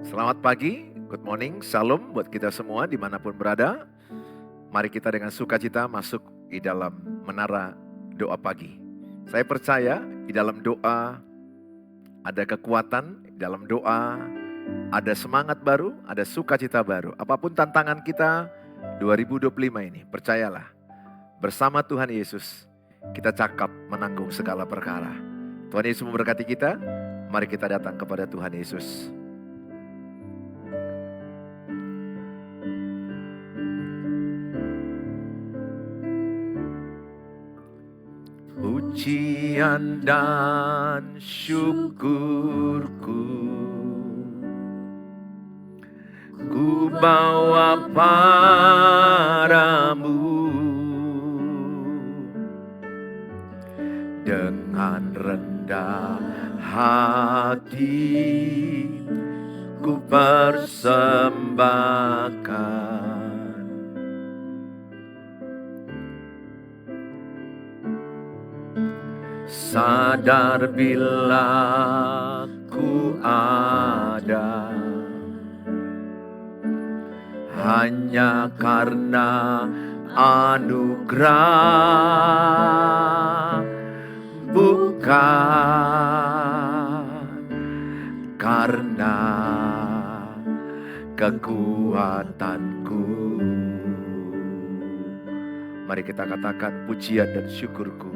Selamat pagi, good morning, shalom buat kita semua dimanapun berada. Mari kita dengan sukacita masuk di dalam menara doa pagi. Saya percaya di dalam doa ada kekuatan, di dalam doa ada semangat baru, ada sukacita baru. Apapun tantangan kita 2025 ini, percayalah bersama Tuhan Yesus kita cakap menanggung segala perkara. Tuhan Yesus memberkati kita, mari kita datang kepada Tuhan Yesus. Pujian dan syukurku ku bawa padamu dengan rendah hati ku persembahkan. Sadar bila ku ada hanya karena anugerah, bukan karena kekuatanku. Mari kita katakan pujian dan syukurku.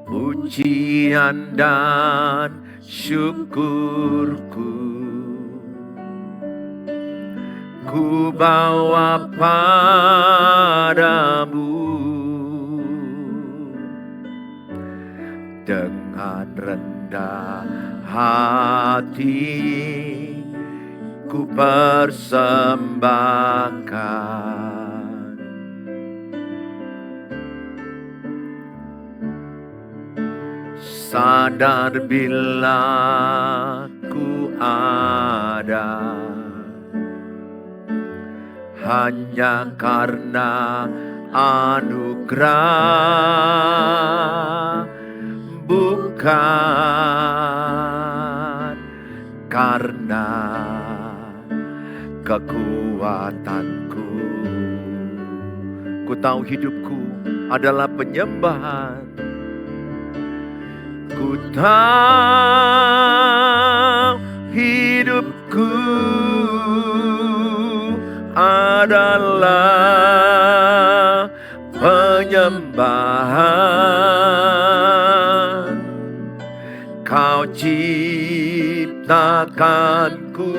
Pujian dan syukurku ku bawa padamu dengan rendah hati ku persembahkan. Sadar bila ku ada hanya karena anugerah, bukan karena kekuatanku. Ku tahu hidupku adalah penyembahan. Ku tahu hidupku adalah penyembahan. Kau ciptakanku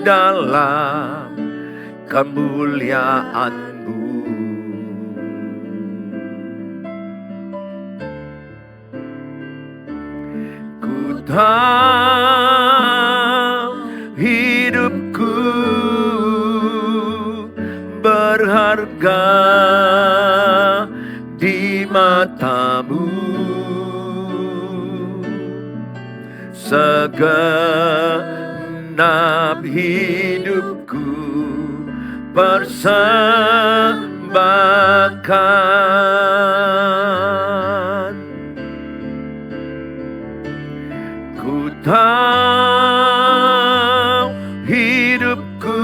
dalam kemuliaan. Hidupku berharga di matamu, segenap hidupku persembahkan. Ku tahu hidupku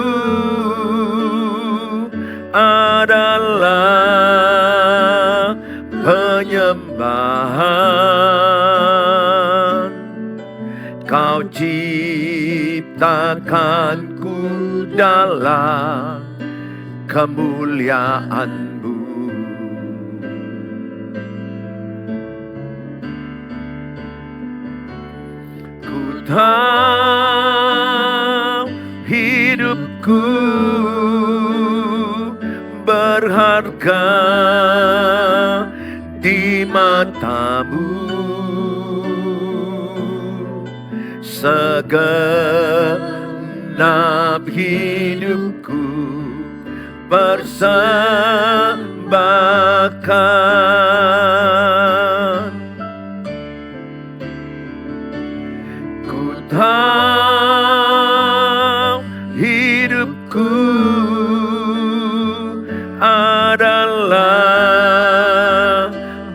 adalah penyembahan. Kau ciptakanku dalam kemuliaan-Mu. Tahu hidupku berharga di matamu, segenap hidupku persembahkan. Tahu hidupku adalah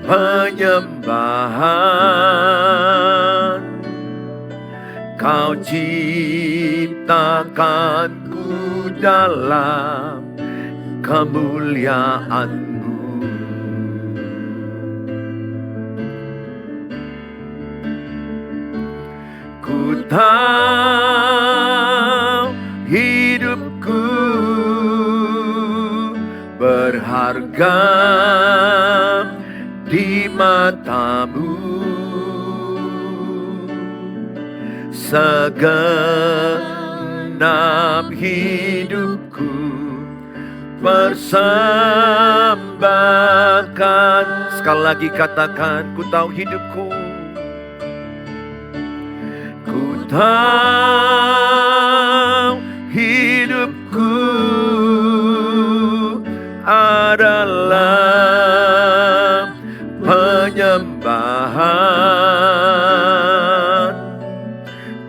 penyembahan. Kau ciptakanku dalam kemuliaan-Mu. Ku tahu hidupku berharga di mata-Mu. Segenap hidupku persembahkan. Sekali lagi katakan, ku tahu hidupku. Ku tahu hidupku adalah penyembahan.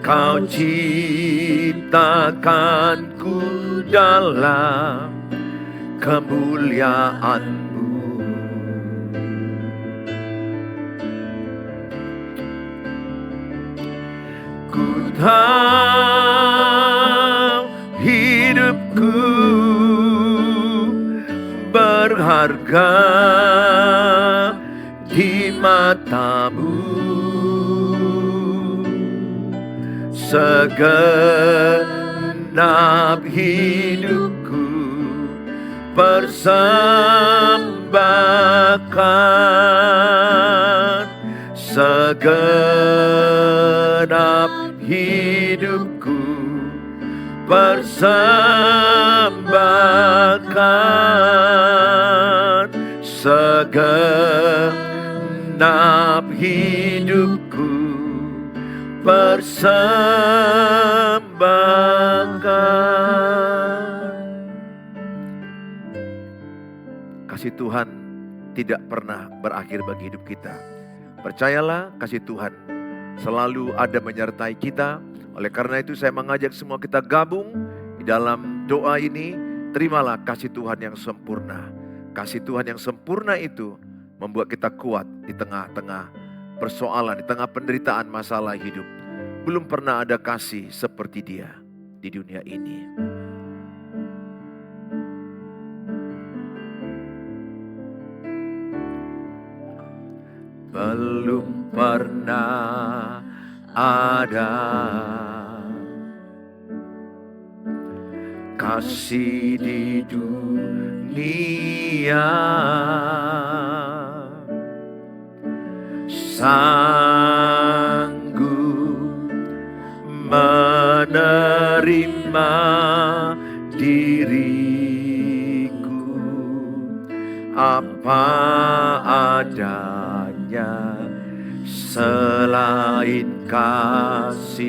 Kau ciptakanku dalam kemuliaan-Mu. Ku tahu hidupku berharga di mata-Mu. Segenap hidupku persembahkan. Segenap hidupku persembahkan. Segenap hidupku persembahkan. Kasih Tuhan tidak pernah berakhir bagi hidup kita. Percayalah, kasih Tuhan selalu ada menyertai kita. Oleh karena itu saya mengajak semua kita gabung di dalam doa ini. Terimalah kasih Tuhan yang sempurna. Kasih Tuhan yang sempurna itu membuat kita kuat di tengah-tengah persoalan, di tengah penderitaan masalah hidup. Belum pernah ada kasih seperti Dia di dunia ini. Belum pernah ada kasih di dunia sanggup menerima diriku apa adanya, selain kasih-Mu,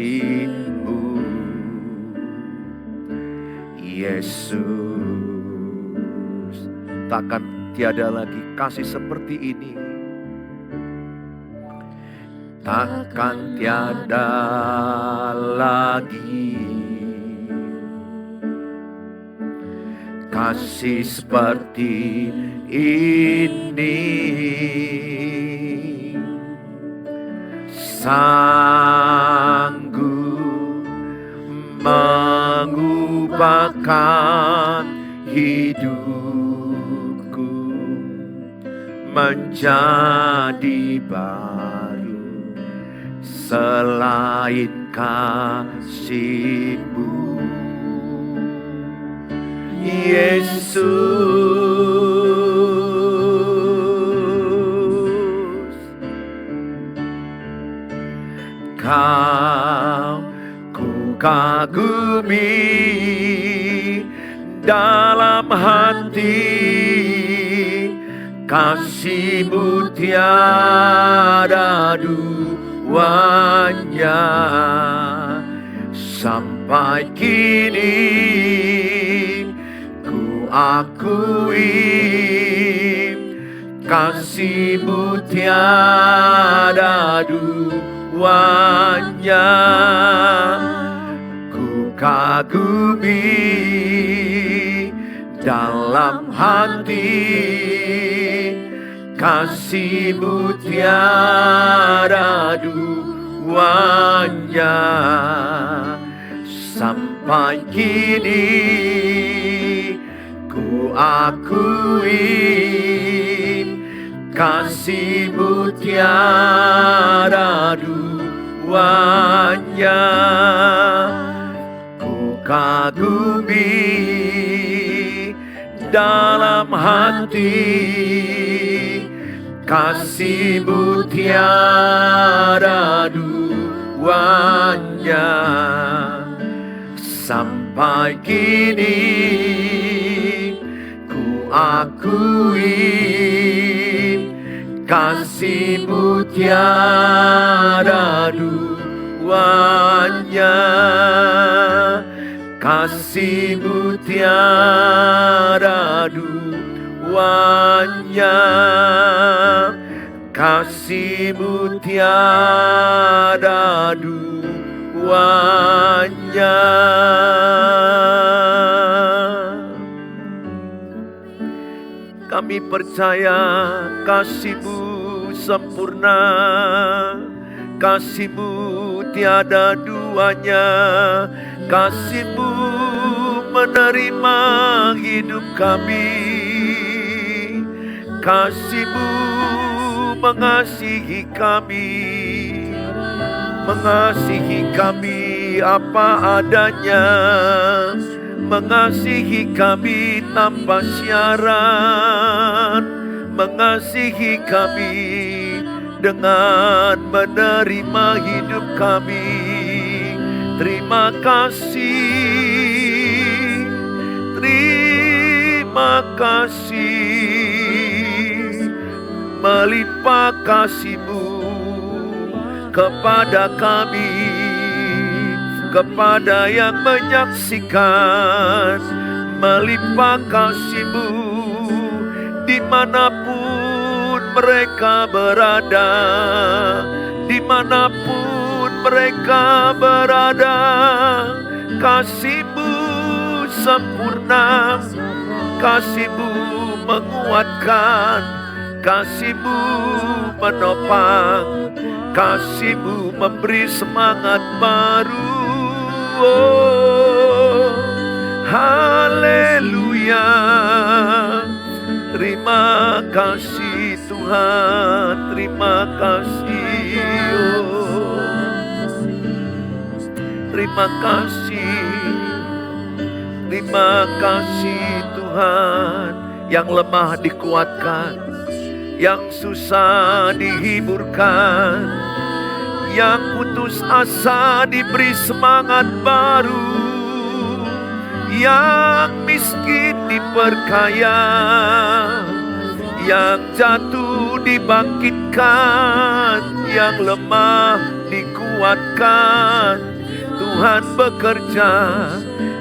Yesus. Takkan tiada lagi kasih seperti ini. Takkan tiada lagi kasih seperti ini. Sanggup mengubahkan hidupku menjadi baru, selain kasih-Mu, Yesus. Kau ku kagumi dalam hati, kasih-Mu tiada duanya. Sampai kini ku akui kasih-Mu tiada duanya. Ku kagumi dalam hati, kasih-Mu tiada duanya. wajah. Sampai kini ku akui kasih-Mu tiada duanya. Ku kagumi dalam hati kasih-Mu tiada duanya. Sampai kini ku akui kasih-Mu tiada duanya. Kasih-Mu tiada duanya. Kasih-Mu tiada duanya. Kami percaya kasih-Mu sempurna, kasih-Mu tiada duanya, kasih-Mu menerima hidup kami, kasih-Mu mengasihi kami apa adanya, mengasihi kami tanpa syarat, mengasihi kami dengan menerima hidup kami. Terima kasih, terima kasih, melimpah kasih-Mu kepada kami, kepada yang menyaksikan. Melimpah kasih-Mu dimanapun mereka berada, dimanapun mereka berada. Kasih-Mu sempurna, kasih-Mu menguatkan, kasih-Mu menopang, kasih-Mu memberi semangat baru. Oh, haleluya. Terima kasih Tuhan, terima kasih. Oh, terima kasih, terima kasih Tuhan. Yang lemah dikuatkan, yang susah dihiburkan, yang putus asa diberi semangat baru, yang miskin diperkaya, yang jatuh dibangkitkan, yang lemah dikuatkan. Tuhan bekerja,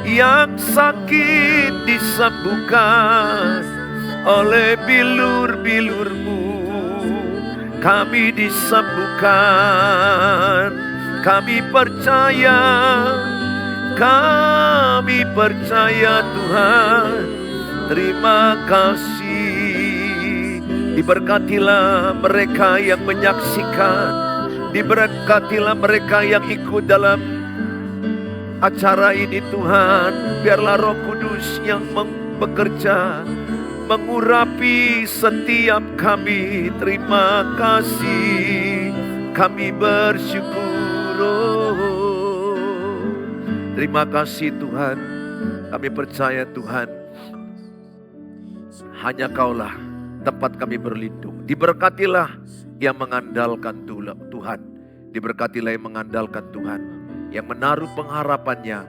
yang sakit disembuhkan. Oleh bilur-bilur-Mu kami disembuhkan. Kami percaya Tuhan. Terima kasih. Diberkatilah mereka yang menyaksikan, diberkatilah mereka yang ikut dalam acara ini Tuhan. Biarlah Roh Kudus yang bekerja, mengurapi setiap kami. Terima kasih, kami bersyukur. Oh, terima kasih Tuhan. Kami percaya Tuhan, hanya Kaulah tempat kami berlindung. Diberkatilah yang mengandalkan Tuhan, diberkatilah yang mengandalkan Tuhan, yang menaruh pengharapannya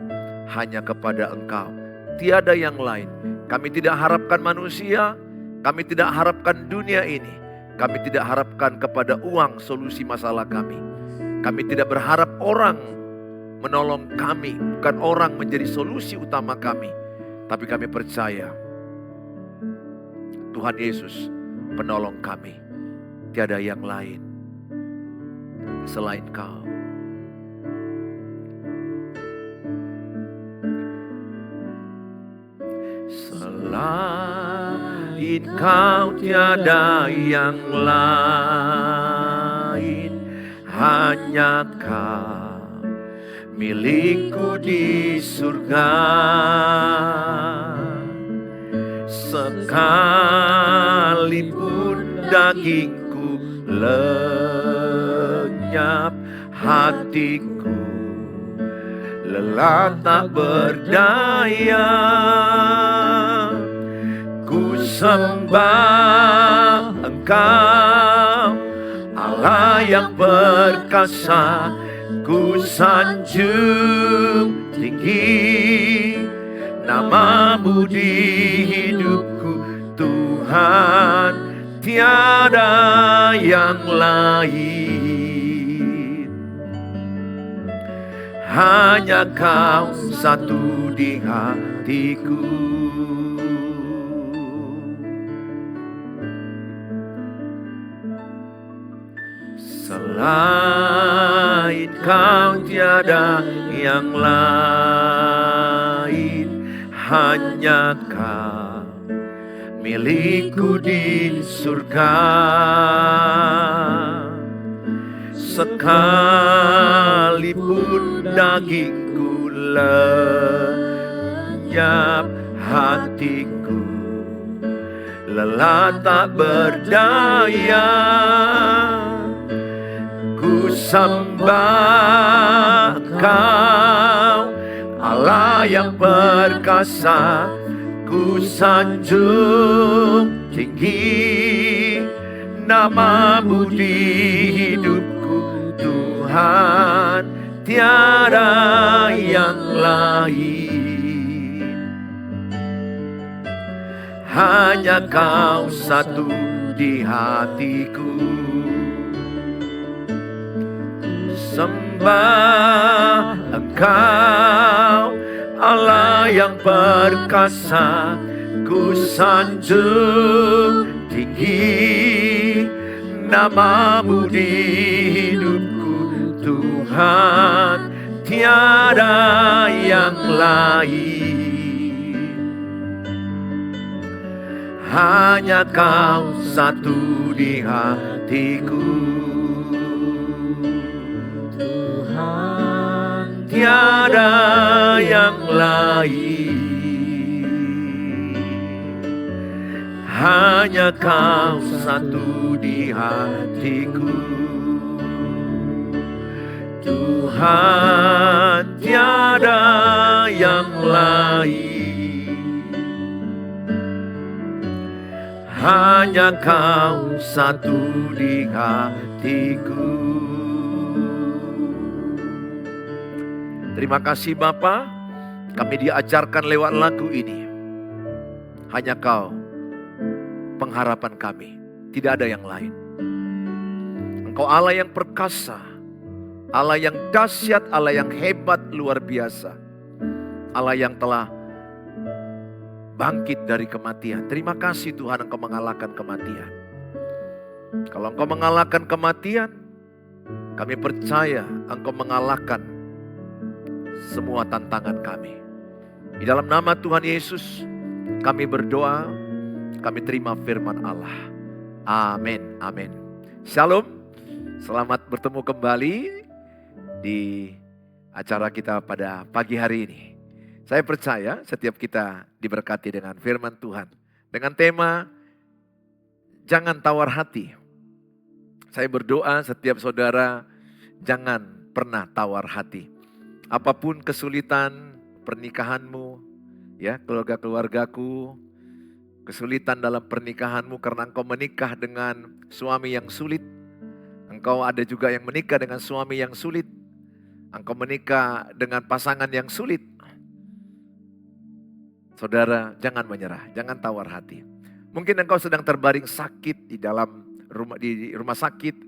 hanya kepada Engkau, tiada yang lain. Kami tidak harapkan manusia, kami tidak harapkan dunia ini, kami tidak harapkan kepada uang solusi masalah kami. Kami tidak berharap orang menolong kami, bukan orang menjadi solusi utama kami. Tapi kami percaya Tuhan Yesus penolong kami. Tiada yang lain selain Kau. Selain Kau tiada yang lain, hanya Kau milikku di surga. Sekalipun dagingku lenyap, hatiku lelah tak berdaya. Ku sembah Engkau, Allah yang perkasa. Ku sanjung tinggi nama-Mu di hidupku, Tuhan, tiada yang lain. Hanya Kau satu di hatiku. Selain Kau tiada yang lain, hanya Kau milikku di surga. Sekalipun dagingku lenyap, hatiku lelah tak berdaya. Ku sembah Kau, Allah yang perkasa. Ku sanjung tinggi nama-Mu di hidupku, Tuhan, tiada yang lain. Hanya Kau satu di hatiku. Sembah Engkau, Allah yang perkasa. Ku sanjung tinggi nama-Mu di hidupku, Tuhan, tiada yang lain. Hanya Kau satu di hatiku, tiada yang lain. Hanya Kau satu di hatiku, Tuhan, tiada yang lain. Hanya Kau satu di hatiku. Terima kasih Bapa, kami diajarkan lewat lagu ini. Hanya Kau pengharapan kami, tidak ada yang lain. Engkau Allah yang perkasa, Allah yang dahsyat, Allah yang hebat luar biasa. Allah yang telah bangkit dari kematian. Terima kasih Tuhan, Engkau mengalahkan kematian. Kalau Engkau mengalahkan kematian, kami percaya Engkau mengalahkan semua tantangan kami. Di dalam nama Tuhan Yesus kami berdoa, kami terima firman Allah. Amin, amin. Shalom, selamat bertemu kembali di acara kita pada pagi hari ini. Saya percaya setiap kita diberkati dengan firman Tuhan. Dengan tema, jangan tawar hati. Saya berdoa setiap saudara jangan pernah tawar hati. Apapun kesulitan pernikahanmu, ya keluarga-keluargaku, kesulitan dalam pernikahanmu karena engkau menikah dengan suami yang sulit. Engkau ada juga yang menikah dengan suami yang sulit. Engkau menikah dengan pasangan yang sulit. Saudara, jangan menyerah, jangan tawar hati. Mungkin engkau sedang terbaring sakit di dalam rumah sakit,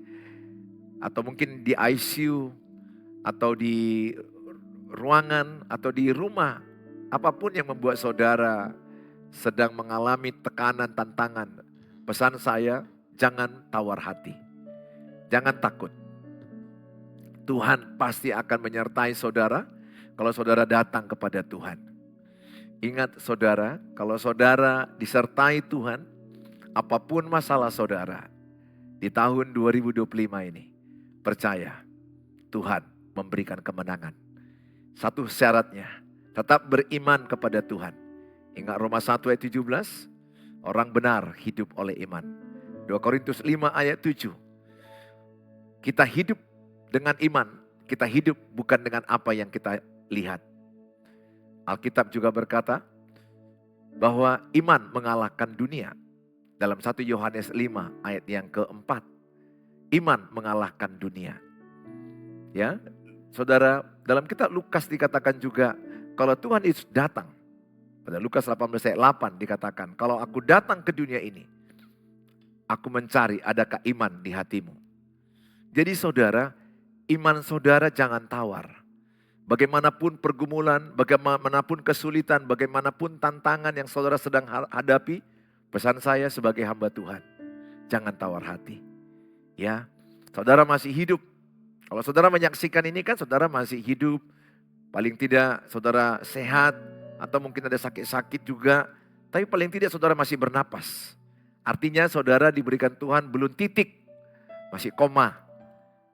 atau mungkin di ICU, atau di ruangan, atau di rumah. Apapun yang membuat saudara sedang mengalami tekanan, tantangan. Pesan saya, jangan tawar hati. Jangan takut. Tuhan pasti akan menyertai saudara kalau saudara datang kepada Tuhan. Ingat saudara, kalau saudara disertai Tuhan, apapun masalah saudara di tahun 2025 ini, percaya Tuhan memberikan kemenangan. Satu syaratnya, tetap beriman kepada Tuhan. Ingat Roma 1 ayat 17, orang benar hidup oleh iman. 2 Korintus 5 ayat 7, kita hidup dengan iman, kita hidup bukan dengan apa yang kita lihat. Alkitab juga berkata bahwa iman mengalahkan dunia. Dalam 1 Yohanes 5 ayat yang keempat, iman mengalahkan dunia. Ya, saudara, dalam kitab Lukas dikatakan juga, kalau Tuhan Yesus datang, pada Lukas 18 ayat 8 dikatakan, kalau aku datang ke dunia ini, aku mencari adakah iman di hatimu. Jadi saudara, iman saudara jangan tawar. Bagaimanapun pergumulan, bagaimanapun kesulitan, bagaimanapun tantangan yang saudara sedang hadapi, pesan saya sebagai hamba Tuhan, jangan tawar hati. Ya, saudara masih hidup. Kalau saudara menyaksikan ini kan saudara masih hidup. Paling tidak saudara sehat atau mungkin ada sakit-sakit juga. Tapi paling tidak saudara masih bernapas. Artinya saudara diberikan Tuhan belum titik, masih koma.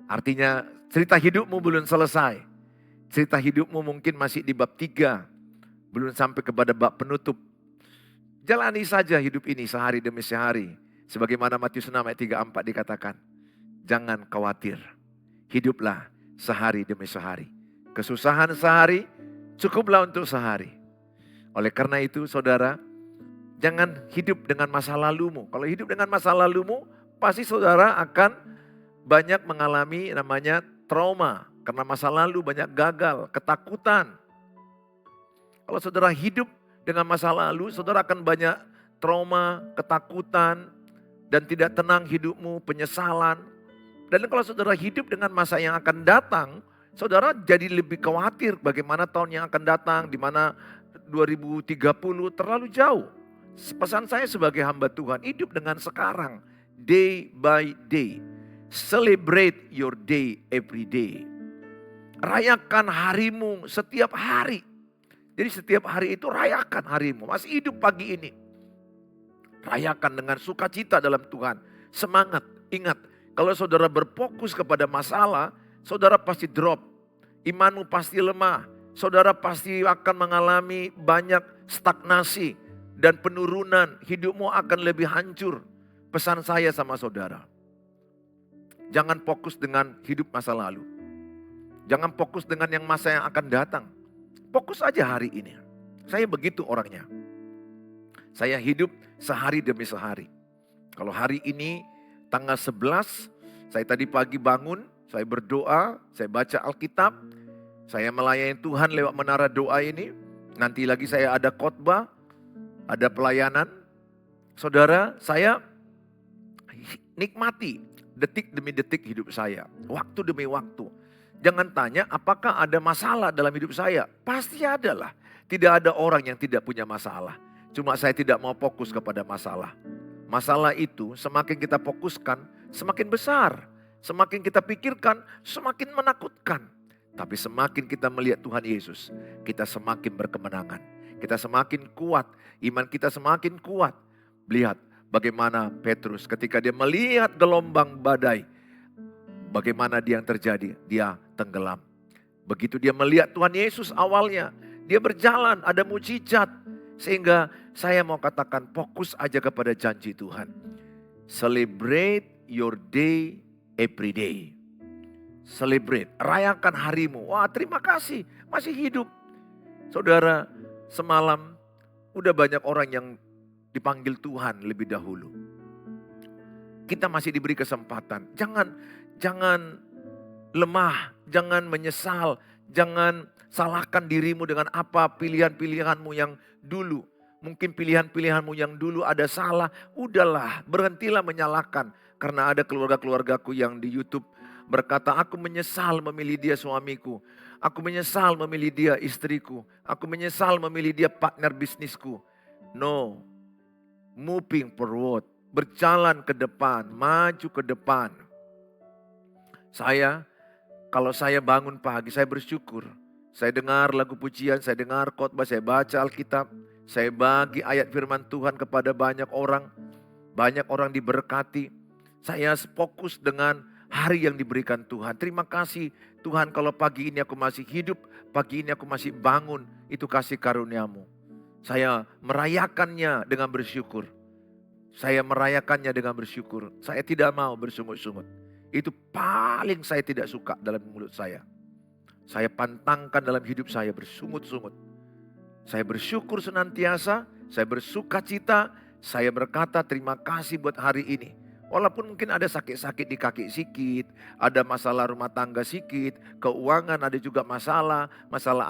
Artinya cerita hidupmu belum selesai. Cerita hidupmu mungkin masih di bab 3. Belum sampai kepada bab penutup. Jalani saja hidup ini sehari demi sehari. Sebagaimana Matius 6 ayat 34 dikatakan. Jangan khawatir. Hiduplah sehari demi sehari. Kesusahan sehari, cukuplah untuk sehari. Oleh karena itu saudara, jangan hidup dengan masa lalumu. Kalau hidup dengan masa lalumu, pasti saudara akan banyak mengalami namanya trauma. Karena masa lalu banyak gagal, ketakutan. Kalau saudara hidup dengan masa lalu, saudara akan banyak trauma, ketakutan, dan tidak tenang hidupmu, penyesalan. Dan kalau saudara hidup dengan masa yang akan datang, saudara jadi lebih khawatir bagaimana tahun yang akan datang, di mana 2030 terlalu jauh. Pesan saya sebagai hamba Tuhan, hidup dengan sekarang, day by day. Celebrate your day every day. Rayakan harimu setiap hari. Jadi setiap hari itu rayakan harimu. Masih hidup pagi ini. Rayakan dengan sukacita dalam Tuhan. Semangat, ingat. Kalau saudara berfokus kepada masalah, saudara pasti drop. Imanmu pasti lemah. Saudara pasti akan mengalami banyak stagnasi dan penurunan. Hidupmu akan lebih hancur. Pesan saya sama saudara. Jangan fokus dengan hidup masa lalu. Jangan fokus dengan yang masa yang akan datang. Fokus aja hari ini. Saya begitu orangnya. Saya hidup sehari demi sehari. Kalau hari ini tanggal 11, saya tadi pagi bangun, saya berdoa, saya baca Alkitab, saya melayani Tuhan lewat menara doa ini. Nanti lagi saya ada khotbah, ada pelayanan. Saudara, saya nikmati detik demi detik hidup saya, waktu demi waktu. Jangan tanya apakah ada masalah dalam hidup saya. Pasti ada lah. Tidak ada orang yang tidak punya masalah. Cuma saya tidak mau fokus kepada masalah. Masalah itu semakin kita fokuskan, semakin besar. Semakin kita pikirkan, semakin menakutkan. Tapi semakin kita melihat Tuhan Yesus, kita semakin berkemenangan. Kita semakin kuat, iman kita semakin kuat. Lihat bagaimana Petrus ketika dia melihat gelombang badai. Bagaimana dia yang terjadi? Dia tenggelam. Begitu dia melihat Tuhan Yesus awalnya, dia berjalan, ada mujizat. Sehingga saya mau katakan fokus aja kepada janji Tuhan. Celebrate your day every day. Celebrate, rayakan harimu. Wah, terima kasih, masih hidup. Saudara, semalam udah banyak orang yang dipanggil Tuhan lebih dahulu. Kita masih diberi kesempatan. Jangan lemah, jangan menyesal, jangan salahkan dirimu dengan apa pilihan-pilihanmu yang dulu. Mungkin pilihan-pilihanmu yang dulu ada salah, udahlah berhentilah menyalahkan. Karena ada keluarga-keluargaku yang di YouTube berkata, aku menyesal memilih dia suamiku. Aku menyesal memilih dia istriku. Aku menyesal memilih dia partner bisnisku. No, moving forward, berjalan ke depan, maju ke depan. Kalau saya bangun pagi, saya bersyukur. Saya dengar lagu pujian, saya dengar khotbah, saya baca Alkitab. Saya bagi ayat firman Tuhan kepada banyak orang. Banyak orang diberkati. Saya fokus dengan hari yang diberikan Tuhan. Terima kasih Tuhan kalau pagi ini aku masih hidup, pagi ini aku masih bangun, itu kasih karunia-Mu. Saya merayakannya dengan bersyukur. Saya merayakannya dengan bersyukur. Saya tidak mau bersungut-sungut. Itu paling saya tidak suka dalam mulut saya. Saya pantangkan dalam hidup saya bersungut-sungut. Saya bersyukur senantiasa, saya bersuka cita, saya berkata terima kasih buat hari ini. Walaupun mungkin ada sakit-sakit di kaki sedikit, ada masalah rumah tangga sedikit, keuangan ada juga masalah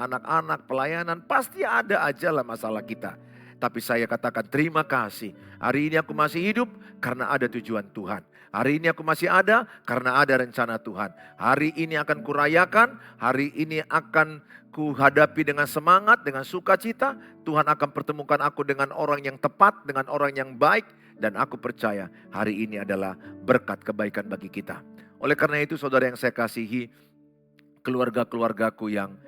anak-anak, pelayanan, pasti ada aja lah masalah kita. Tapi saya katakan terima kasih, hari ini aku masih hidup karena ada tujuan Tuhan. Hari ini aku masih ada karena ada rencana Tuhan. Hari ini akan kurayakan, hari ini akan kuhadapi dengan semangat, dengan sukacita. Tuhan akan pertemukan aku dengan orang yang tepat, dengan orang yang baik. Dan aku percaya hari ini adalah berkat kebaikan bagi kita. Oleh karena itu saudara yang saya kasihi, keluarga-keluargaku yang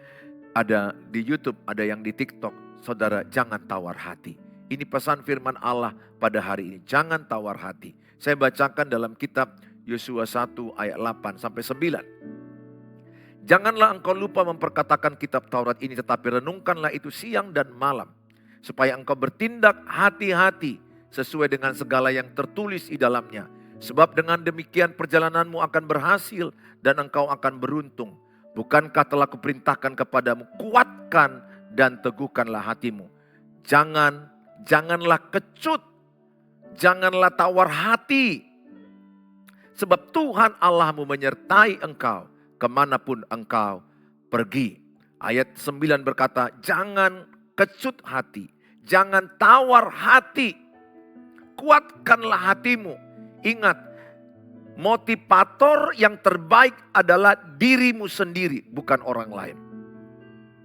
ada di YouTube, ada yang di TikTok. Saudara jangan tawar hati. Ini pesan firman Allah pada hari ini. Jangan tawar hati. Saya bacakan dalam kitab Yosua 1 ayat 8 sampai 9. Janganlah engkau lupa memperkatakan kitab Taurat ini, tetapi renungkanlah itu siang dan malam. Supaya engkau bertindak hati-hati sesuai dengan segala yang tertulis di dalamnya. Sebab dengan demikian perjalananmu akan berhasil dan engkau akan beruntung. Bukankah telah kuperintahkan kepadamu, kuatkan dan teguhkanlah hatimu. Janganlah kecut, janganlah tawar hati. Sebab Tuhan Allahmu menyertai engkau kemanapun engkau pergi. Ayat 9 berkata, jangan kecut hati, jangan tawar hati. Kuatkanlah hatimu. Ingat, motivator yang terbaik adalah dirimu sendiri, bukan orang lain.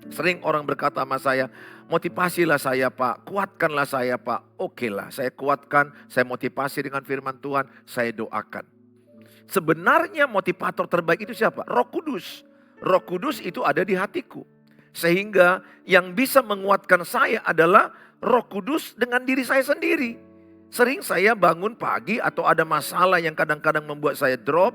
Sering orang berkata sama saya, motivasilah saya Pak, kuatkanlah saya Pak. Oke lah, saya kuatkan, saya motivasi dengan firman Tuhan, saya doakan. Sebenarnya motivator terbaik itu siapa? Roh Kudus. Roh Kudus itu ada di hatiku. Sehingga yang bisa menguatkan saya adalah Roh Kudus dengan diri saya sendiri. Sering saya bangun pagi atau ada masalah yang kadang-kadang membuat saya drop,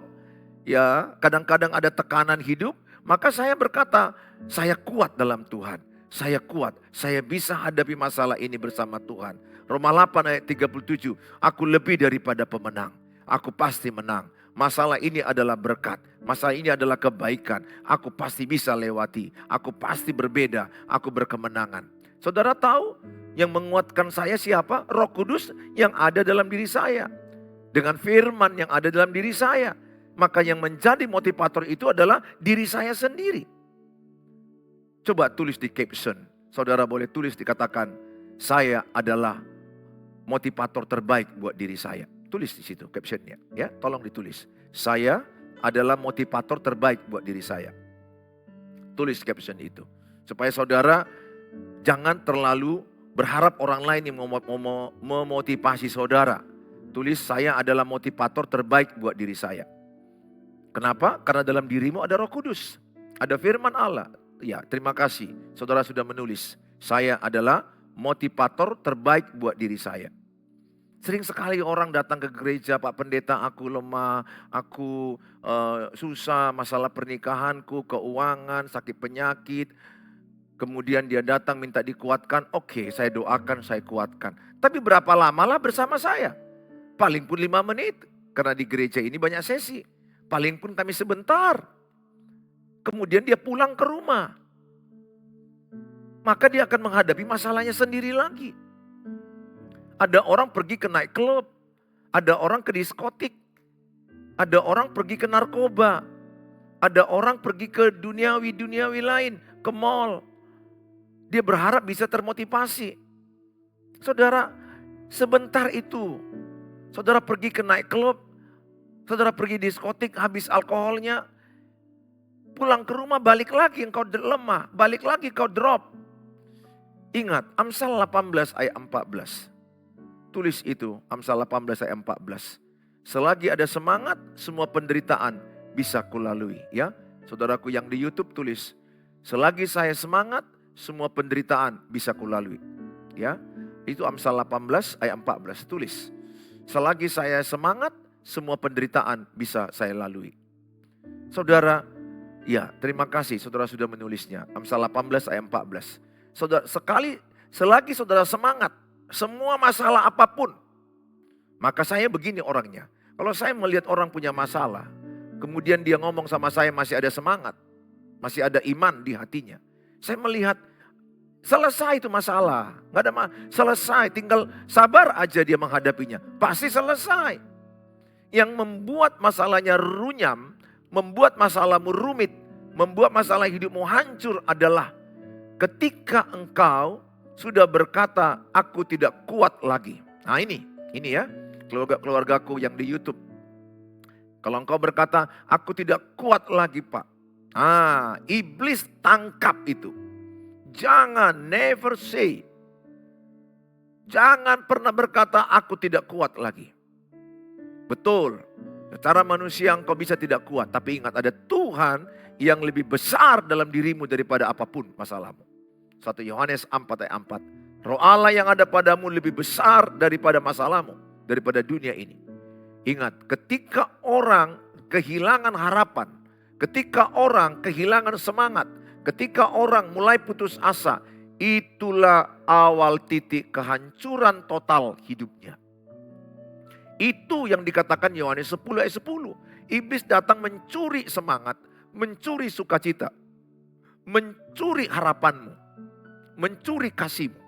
ya, kadang-kadang ada tekanan hidup, maka saya berkata, saya kuat dalam Tuhan. Saya kuat, saya bisa hadapi masalah ini bersama Tuhan. Roma 8 ayat 37, aku lebih daripada pemenang. Aku pasti menang. Masalah ini adalah berkat, masalah ini adalah kebaikan. Aku pasti bisa lewati, aku pasti berbeda, aku berkemenangan. Saudara tahu yang menguatkan saya siapa? Roh Kudus yang ada dalam diri saya. Dengan firman yang ada dalam diri saya. Maka yang menjadi motivator itu adalah diri saya sendiri. Coba tulis di caption. Saudara boleh tulis dikatakan, saya adalah motivator terbaik buat diri saya. Tulis di situ captionnya. Ya, tolong ditulis. Saya adalah motivator terbaik buat diri saya. Tulis caption itu. Supaya saudara jangan terlalu berharap orang lain yang memotivasi saudara. Tulis saya adalah motivator terbaik buat diri saya. Kenapa? Karena dalam dirimu ada Roh Kudus. Ada firman Allah. Ya, terima kasih. Saudara sudah menulis. Saya adalah motivator terbaik buat diri saya. Sering sekali orang datang ke gereja, Pak Pendeta aku lemah, aku susah, masalah pernikahanku, keuangan, sakit penyakit. Kemudian dia datang minta dikuatkan, oke saya doakan, saya kuatkan. Tapi berapa lamalah bersama saya? Paling pun 5 menit, karena di gereja ini banyak sesi. Paling pun kami sebentar. Kemudian dia pulang ke rumah. Maka dia akan menghadapi masalahnya sendiri lagi. Ada orang pergi ke night club, ada orang ke diskotik, ada orang pergi ke narkoba, ada orang pergi ke duniawi lain, ke mall. Dia berharap bisa termotivasi. Saudara, sebentar itu, saudara pergi ke night club, saudara pergi diskotik, habis alkoholnya, pulang ke rumah balik lagi engkau lemah, balik lagi kau drop. Ingat, Amsal 18 ayat 14. Tulis itu, Amsal 18 ayat 14. Selagi ada semangat, semua penderitaan bisa kulalui. Ya, saudaraku yang di YouTube tulis, selagi saya semangat, semua penderitaan bisa kulalui. Ya, itu Amsal 18 ayat 14. Tulis, selagi saya semangat, semua penderitaan bisa saya lalui. Saudara, ya terima kasih saudara sudah menulisnya. Amsal 18 ayat 14. Saudara, selagi saudara semangat, semua masalah apapun. Maka saya begini orangnya. Kalau saya melihat orang punya masalah, kemudian dia ngomong sama saya masih ada semangat, masih ada iman di hatinya. Saya melihat selesai itu masalah. Nggak ada selesai, tinggal sabar aja dia menghadapinya. Pasti selesai. Yang membuat masalahnya runyam, membuat masalahmu rumit, membuat masalah hidupmu hancur adalah ketika engkau sudah berkata, aku tidak kuat lagi. Nah ini ya, keluargaku yang di YouTube. Kalau engkau berkata, aku tidak kuat lagi Pak. Iblis tangkap itu. Jangan, never say. Jangan pernah berkata, aku tidak kuat lagi. Betul, secara manusia engkau bisa tidak kuat. Tapi ingat, ada Tuhan yang lebih besar dalam dirimu daripada apapun masalahmu. 1 Yohanes 4 ayat 4. Roh Allah yang ada padamu lebih besar daripada masalahmu, daripada dunia ini. Ingat, ketika orang kehilangan harapan, ketika orang kehilangan semangat, ketika orang mulai putus asa, itulah awal titik kehancuran total hidupnya. Itu yang dikatakan Yohanes 10 ayat 10. Iblis datang mencuri semangat, mencuri sukacita, mencuri harapanmu, mencuri kasihmu.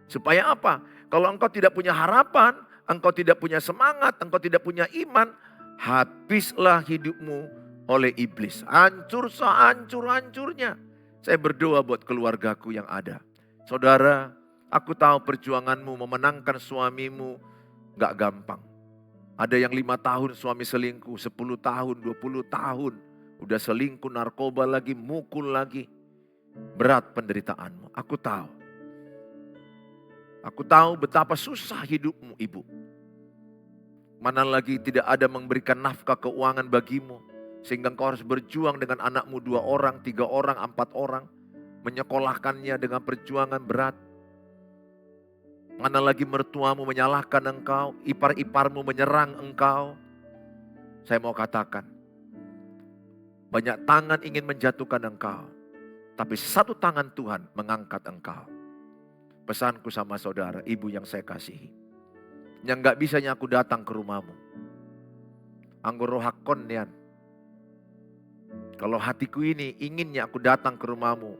Supaya apa? Kalau engkau tidak punya harapan, engkau tidak punya semangat, engkau tidak punya iman, habislah hidupmu oleh iblis. Hancur sehancur-hancurnya. Saya berdoa buat keluargaku yang ada. Saudara, aku tahu perjuanganmu memenangkan suamimu gak gampang. Ada yang 5 tahun suami selingkuh, 10 tahun, 20 tahun. Udah selingkuh, narkoba lagi, mukul lagi. Berat penderitaanmu, aku tahu. Aku tahu betapa susah hidupmu ibu. Mana lagi tidak ada memberikan nafkah keuangan bagimu. Sehingga engkau harus berjuang dengan anakmu 2 orang, 3 orang, 4 orang. Menyekolahkannya dengan perjuangan berat. Mana lagi mertuamu menyalahkan engkau, ipar-iparmu menyerang engkau. Saya mau katakan, banyak tangan ingin menjatuhkan engkau. Tapi satu tangan Tuhan mengangkat engkau. Pesanku sama saudara, ibu yang saya kasihi. Yang gak bisanya aku datang ke rumahmu. Anggur rohakon nian. Kalau hatiku ini inginnya aku datang ke rumahmu.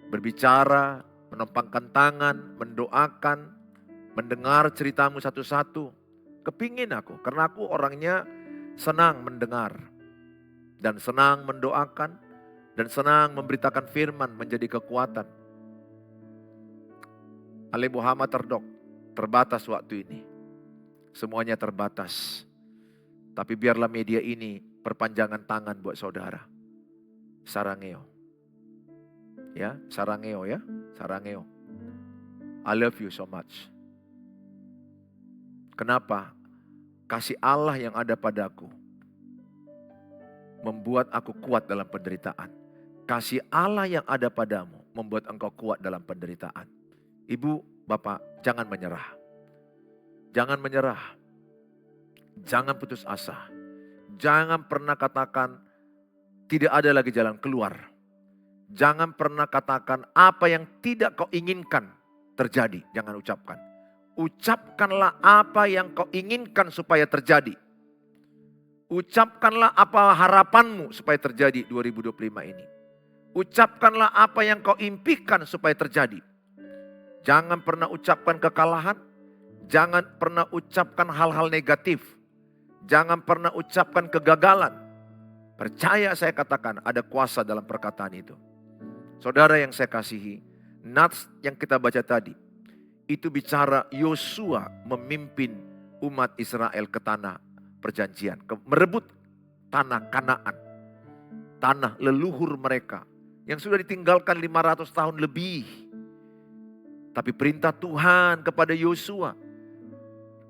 Berbicara, menempangkan tangan, mendoakan, mendengar ceritamu satu-satu. Kepingin aku, karena aku orangnya senang mendengar. Dan senang mendoakan, dan senang memberitakan firman menjadi kekuatan. Ale Muhammad terbatas waktu ini. Semuanya terbatas. Tapi biarlah media ini perpanjangan tangan buat saudara. Sarangeo. Ya, sarangeo ya. Sarangeo. I love you so much. Kenapa? Kasih Allah yang ada padaku membuat aku kuat dalam penderitaan. Kasih Allah yang ada padamu membuat engkau kuat dalam penderitaan. Ibu, bapak, jangan menyerah. Jangan menyerah. Jangan putus asa. Jangan pernah katakan tidak ada lagi jalan keluar. Jangan pernah katakan apa yang tidak kau inginkan terjadi. Jangan ucapkan. Ucapkanlah apa yang kau inginkan supaya terjadi. Ucapkanlah apa harapanmu supaya terjadi 2025 ini. Ucapkanlah apa yang kau impikan supaya terjadi. Jangan pernah ucapkan kekalahan. Jangan pernah ucapkan hal-hal negatif. Jangan pernah ucapkan kegagalan. Percaya saya katakan ada kuasa dalam perkataan itu. Saudara yang saya kasihi, nats yang kita baca tadi. Itu bicara Yosua memimpin umat Israel ke tanah perjanjian. Merebut tanah Kanaan. Tanah leluhur mereka. Yang sudah ditinggalkan 500 tahun lebih. Tapi perintah Tuhan kepada Yosua,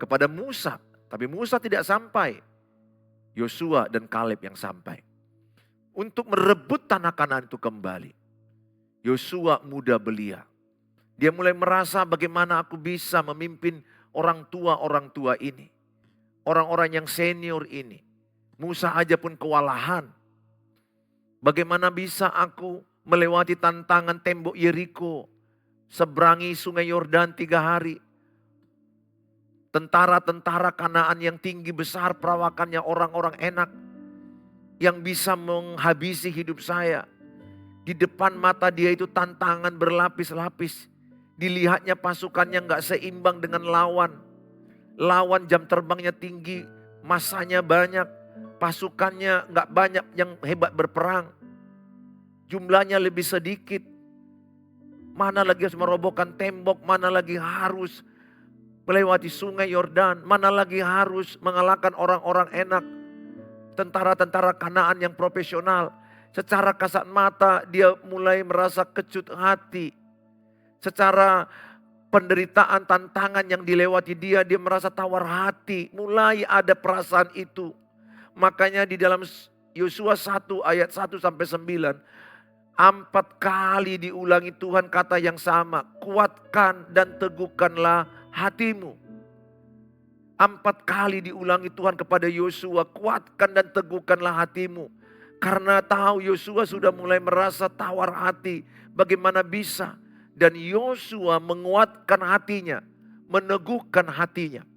kepada Musa. Tapi Musa tidak sampai. Yosua dan Kaleb yang sampai. Untuk merebut tanah Kanaan itu kembali. Yosua muda belia. Dia mulai merasa bagaimana aku bisa memimpin orang tua ini. Orang-orang yang senior ini. Musa aja pun kewalahan. Bagaimana bisa aku melewati tantangan tembok Yeriko, seberangi sungai Yordan 3 hari. Tentara-tentara Kanaan yang tinggi besar perawakannya orang-orang enak, yang bisa menghabisi hidup saya. Di depan mata dia itu tantangan berlapis-lapis. Dilihatnya pasukannya gak seimbang dengan lawan. Lawan jam terbangnya tinggi, masanya banyak, pasukannya gak banyak yang hebat berperang. Jumlahnya lebih sedikit. Mana lagi harus merobohkan tembok, mana lagi harus melewati sungai Yordan, mana lagi harus mengalahkan orang-orang enak. Tentara-tentara Kanaan yang profesional. Secara kasat mata dia mulai merasa kecut hati. Secara penderitaan, tantangan yang dilewati dia merasa tawar hati. Mulai ada perasaan itu. Makanya di dalam Yosua 1 ayat 1 sampai 9. 4 kali diulangi Tuhan kata yang sama. Kuatkan dan teguhkanlah hatimu. 4 kali diulangi Tuhan kepada Yosua. Kuatkan dan teguhkanlah hatimu. Karena tahu Yosua sudah mulai merasa tawar hati. Bagaimana bisa? Dan Yosua menguatkan hatinya, meneguhkan hatinya.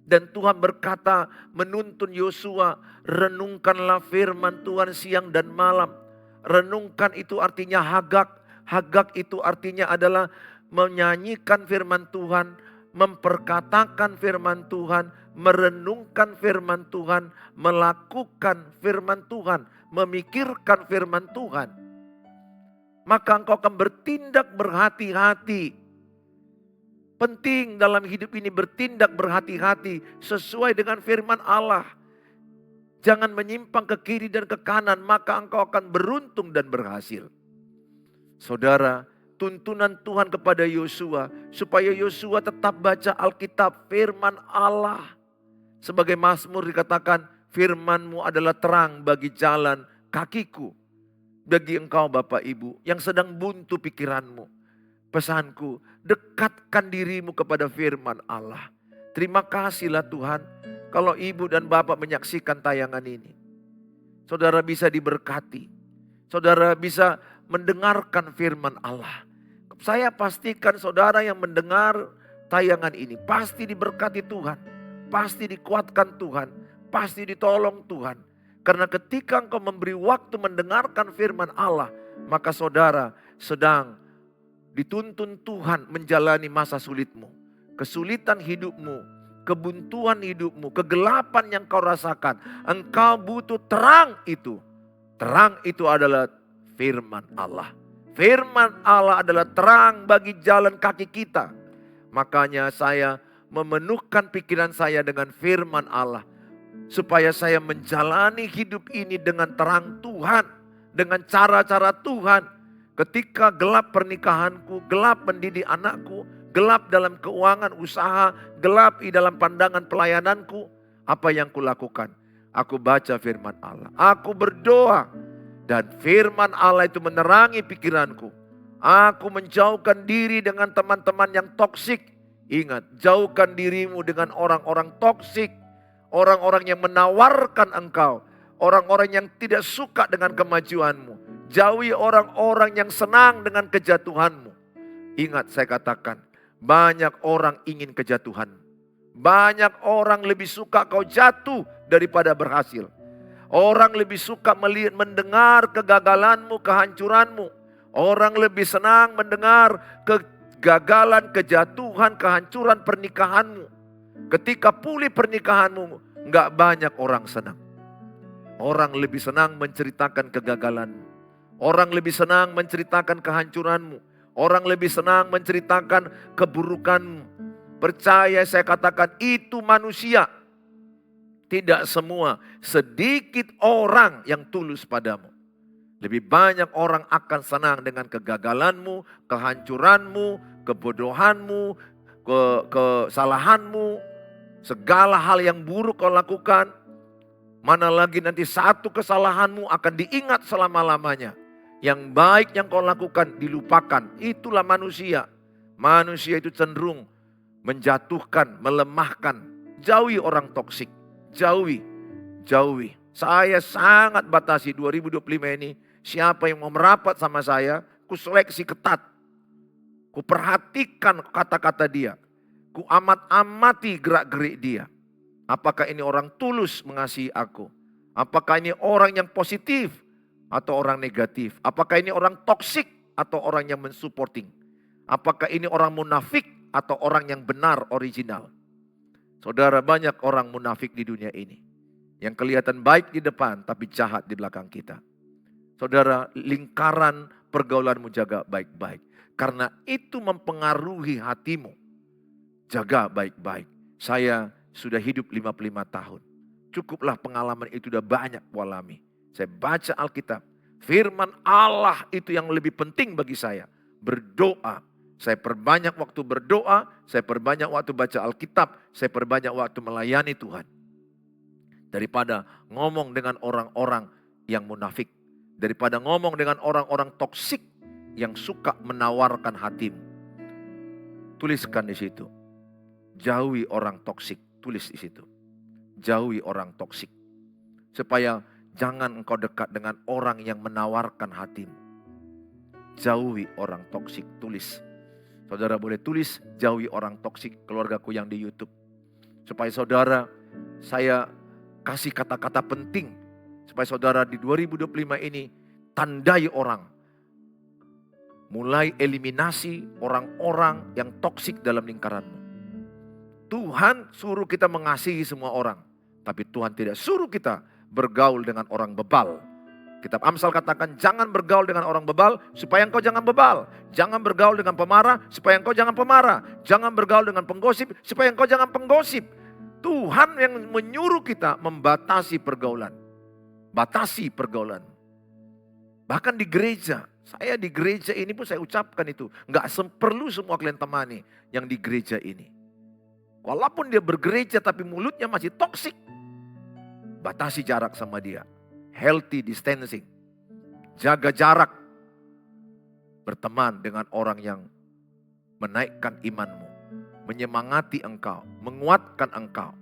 Dan Tuhan berkata menuntun Yosua, renungkanlah firman Tuhan siang dan malam. Renungkan itu artinya hagak. Hagak itu artinya adalah menyanyikan firman Tuhan, memperkatakan firman Tuhan, merenungkan firman Tuhan, melakukan firman Tuhan, memikirkan firman Tuhan. Maka engkau akan bertindak berhati-hati. Penting dalam hidup ini bertindak berhati-hati sesuai dengan firman Allah. Jangan menyimpang ke kiri dan ke kanan, maka engkau akan beruntung dan berhasil. Saudara, tuntunan Tuhan kepada Yosua supaya Yosua tetap baca Alkitab, firman Allah. Sebagai Mazmur dikatakan, firman-Mu adalah terang bagi jalan kakiku. Bagi engkau Bapak Ibu yang sedang buntu pikiranmu, pesanku, dekatkan dirimu kepada firman Allah. Terima kasihlah Tuhan kalau ibu dan bapak menyaksikan tayangan ini. Saudara bisa diberkati. Saudara bisa mendengarkan firman Allah. Saya pastikan saudara yang mendengar tayangan ini pasti diberkati Tuhan. Pasti dikuatkan Tuhan. Pasti ditolong Tuhan. Karena ketika engkau memberi waktu mendengarkan firman Allah, maka saudara sedang dituntun Tuhan menjalani masa sulitmu. Kesulitan hidupmu, kebuntuan hidupmu, kegelapan yang kau rasakan. Engkau butuh terang itu. Terang itu adalah firman Allah. Firman Allah adalah terang bagi jalan kaki kita. Makanya saya memenuhkan pikiran saya dengan firman Allah. Supaya saya menjalani hidup ini dengan terang Tuhan. Dengan cara-cara Tuhan. Ketika gelap pernikahanku, gelap mendidik anakku, gelap dalam keuangan usaha, gelap di dalam pandangan pelayananku. Apa yang kulakukan? Aku baca firman Allah. Aku berdoa. Dan firman Allah itu menerangi pikiranku. Aku menjauhkan diri dengan teman-teman yang toksik. Ingat, jauhkan dirimu dengan orang-orang toksik. Orang-orang yang menawarkan engkau. Orang-orang yang tidak suka dengan kemajuanmu. Jauhi orang-orang yang senang dengan kejatuhanmu. Ingat saya katakan, banyak orang ingin kejatuhan. Banyak orang lebih suka kau jatuh daripada berhasil. Orang lebih suka mendengar kegagalanmu, kehancuranmu. Orang lebih senang mendengar kegagalan, kejatuhan, kehancuran pernikahanmu. Ketika pulih pernikahanmu, enggak banyak orang senang. Orang lebih senang menceritakan kegagalanmu. Orang lebih senang menceritakan kehancuranmu. Orang lebih senang menceritakan keburukanmu. Percaya saya katakan itu manusia. Tidak semua, sedikit orang yang tulus padamu. Lebih banyak orang akan senang dengan kegagalanmu, kehancuranmu, kebodohanmu, kesalahanmu. Segala hal yang buruk kau lakukan, mana lagi nanti satu kesalahanmu akan diingat selama-lamanya. Yang baik yang kau lakukan dilupakan. Itulah manusia. Manusia itu cenderung menjatuhkan, melemahkan. Jauhi orang toksik. Jauhi. jauhi. Saya sangat batasi 2025 ini. Siapa yang mau merapat sama saya, ku seleksi ketat. Ku perhatikan kata-kata dia. Ku amat-amati gerak-gerik dia. Apakah ini orang tulus mengasihi aku? Apakah ini orang yang positif atau orang negatif? Apakah ini orang toksik atau orang yang mensupporting? Apakah ini orang munafik atau orang yang benar original? Saudara, banyak orang munafik di dunia ini. Yang kelihatan baik di depan tapi jahat di belakang kita. Saudara, lingkaran pergaulanmu jaga baik-baik. Karena itu mempengaruhi hatimu. Jaga baik-baik. Saya sudah hidup 55 tahun. Cukuplah pengalaman itu sudah banyak ku alami. Saya baca Alkitab. Firman Allah itu yang lebih penting bagi saya. Berdoa. Saya perbanyak waktu berdoa. Saya perbanyak waktu baca Alkitab. Saya perbanyak waktu melayani Tuhan. Daripada ngomong dengan orang-orang yang munafik. Daripada ngomong dengan orang-orang toksik yang suka menawarkan hatimu. Tuliskan di situ. Jauhi orang toksik. Tulis di situ. Jauhi orang toksik. Supaya jangan engkau dekat dengan orang yang menawarkan hatimu. Jauhi orang toksik. Tulis. Saudara boleh tulis, jauhi orang toksik. Keluargaku yang di YouTube. Supaya saudara, saya kasih kata-kata penting. Supaya saudara di 2025 ini tandai orang. Mulai eliminasi orang-orang yang toksik dalam lingkaranmu. Tuhan suruh kita mengasihi semua orang. Tapi Tuhan tidak suruh kita bergaul dengan orang bebal. Kitab Amsal katakan jangan bergaul dengan orang bebal supaya engkau jangan bebal. Jangan bergaul dengan pemarah supaya engkau jangan pemarah. Jangan bergaul dengan penggosip supaya engkau jangan penggosip. Tuhan yang menyuruh kita membatasi pergaulan. Batasi pergaulan. Bahkan di gereja. Saya di gereja ini pun saya ucapkan itu. Enggak perlu semua kalian temani yang di gereja ini. Walaupun dia bergereja tapi mulutnya masih toksik. Batasi jarak sama dia. Healthy distancing. Jaga jarak. Berteman dengan orang yang menaikkan imanmu. Menyemangati engkau. Menguatkan engkau.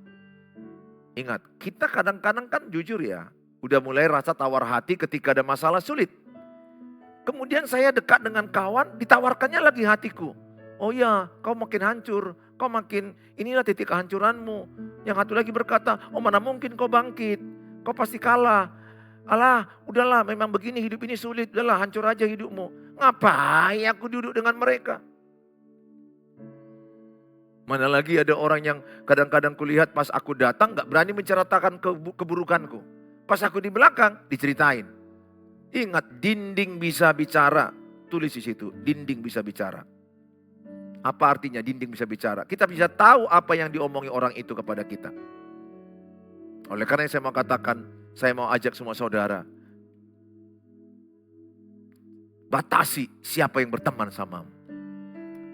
Ingat, kita kadang-kadang kan jujur ya. Udah mulai rasa tawar hati ketika ada masalah sulit. Kemudian saya dekat dengan kawan, ditawarkannya lagi hatiku. Oh ya, kau makin hancur. Kau makin, inilah titik kehancuranmu. Yang satu lagi berkata, oh mana mungkin kau bangkit. Kau pasti kalah. Alah, udahlah memang begini hidup ini sulit. Udahlah hancur aja hidupmu. Ngapain aku duduk dengan mereka? Mana lagi ada orang yang kadang-kadang kulihat pas aku datang gak berani menceritakan keburukanku. Pas aku di belakang diceritain. Ingat, dinding bisa bicara. Tulis di situ, dinding bisa bicara. Apa artinya dinding bisa bicara? Kita bisa tahu apa yang diomongi orang itu kepada kita. Oleh karena saya mau katakan, saya mau ajak semua saudara. Batasi siapa yang berteman samamu.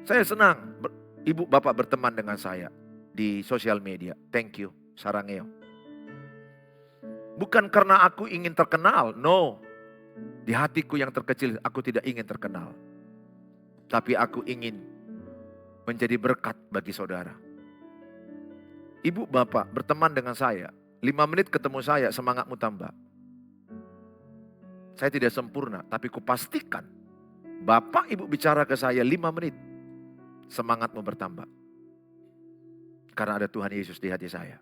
Saya senang ibu bapak berteman dengan saya di sosial media. Thank you, sarangeo. Bukan karena aku ingin terkenal, no. Di hatiku yang terkecil aku tidak ingin terkenal. Tapi aku ingin menjadi berkat bagi saudara. Ibu bapak berteman dengan saya. 5 menit ketemu saya, semangatmu tambah. Saya tidak sempurna, tapi kupastikan. Bapak ibu bicara ke saya 5 menit. Semangatmu bertambah. Karena ada Tuhan Yesus di hati saya.